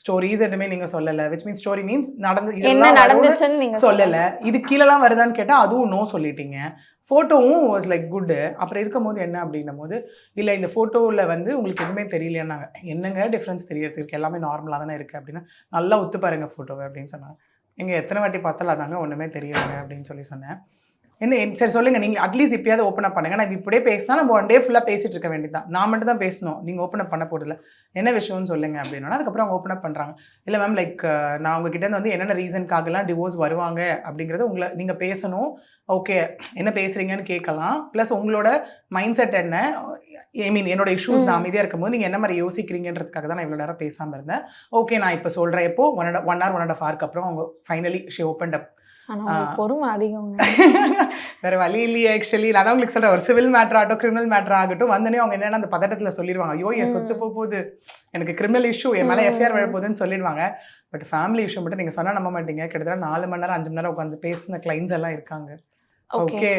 Stories எதுவுமே நீங்கள் சொல்லலை, விச் மீன்ஸ் ஸ்டோரி மீன்ஸ் என்ன நடந்துச்சுன்னு நீங்க சொல்லலை. இது கீழெல்லாம் வருதான்னு கேட்டால் அதுவும் நோ சொல்லிட்டீங்க. ஃபோட்டோவும் வாஸ் லைக் குட்டு. அப்புறம் இருக்கும் போது என்ன அப்படின்னும் போது, இல்லை இந்த ஃபோட்டோவில் வந்து உங்களுக்கு எதுவுமே தெரியலையானாங்க. என்னங்க டிஃப்ரென்ஸ் தெரியறதுக்கு, எல்லாமே நார்மலாக தானே இருக்குது அப்படின்னா, நல்லா ஒத்து பாருங்க ஃபோட்டோவை அப்படின்னு சொன்னாங்க. எங்கே எத்தனை வாட்டி பார்த்தாலும் அதாங்க ஒன்றுமே தெரியலைங்க அப்படின்னு சொல்லி சொன்னேன். என்ன சரி சொல்லுங்கள், நீங்கள் அட்லீஸ்ட் இப்போயாவது ஓப்பன் அப் பண்ணுங்கள். நான் இப்படியே பேசினா நம்ம ஒன் டே ஃபுல்லாக பேசிகிட்டு இருக்க வேண்டியது தான். நான் மட்டும் தான் பேசணும், நீங்கள் ஓப்பன் அப் பண்ண போகிறதில்ல. என்ன விஷயம்னு சொல்லுங்கள் அப்படின்னா, அதுக்கப்புறம் அவங்க ஓப்பன் அப் பண்ணுறாங்க. இல்லை மேம் லைக் நான் உங்ககிட்ட வந்து என்னென்ன ரீசனுக்காகலாம் டிவோர்ஸ் வருவாங்க அப்படிங்கிறத நீங்கள் பேசணும். ஓகே, என்ன பேசுகிறீங்கன்னு கேட்கலாம். ப்ளஸ் உங்களோட மைண்ட் செட் என்ன, ஐ மீன் என்னோட இஷ்யூஸ் நான் அமைதியாக இருக்கும்போது நீங்கள் என்ன மாதிரி யோசிக்கிறீங்கன்றதுக்காக தான் நான் இவ்வளோ நேரம் பேசாமல் இருந்தேன். ஓகே, நான் இப்போ சொல்கிறேன். எப்போ 1 hour 1.5 hour அப்புறம் அவங்க ஃபைனலி ஷி ஓப்பன்ட் அப். பொறுமை அதிகம். வேற வழி இல்லையே ஆக்சுவலி. நான் தான் உங்களுக்கு சொல்கிறேன், ஒரு சிவில் மேட்டர் ஆகட்டும் கிரிமினல் மேட்டர் ஆகட்டும் வந்தனே அவங்க என்னென்ன அந்த பதட்டத்தில் சொல்லிடுவாங்க, ஐயோ என் சொத்து போகுது, எனக்கு கிரிமினல் இஷ்யூ, என் மேலே எஃப்ஐஆர் விழ போகுதுன்னு சொல்லிடுவாங்க. பட் ஃபேமிலி இஷ்யூ மட்டும் நீங்கள் சொன்னால் நம்ப மாட்டீங்க. கிட்டத்தட்ட 4 மணி நேரம் 5 மணி நேரம் உட்காந்து பேசின கிளைண்ட்ஸ் எல்லாம் இருக்காங்க. ஓகே.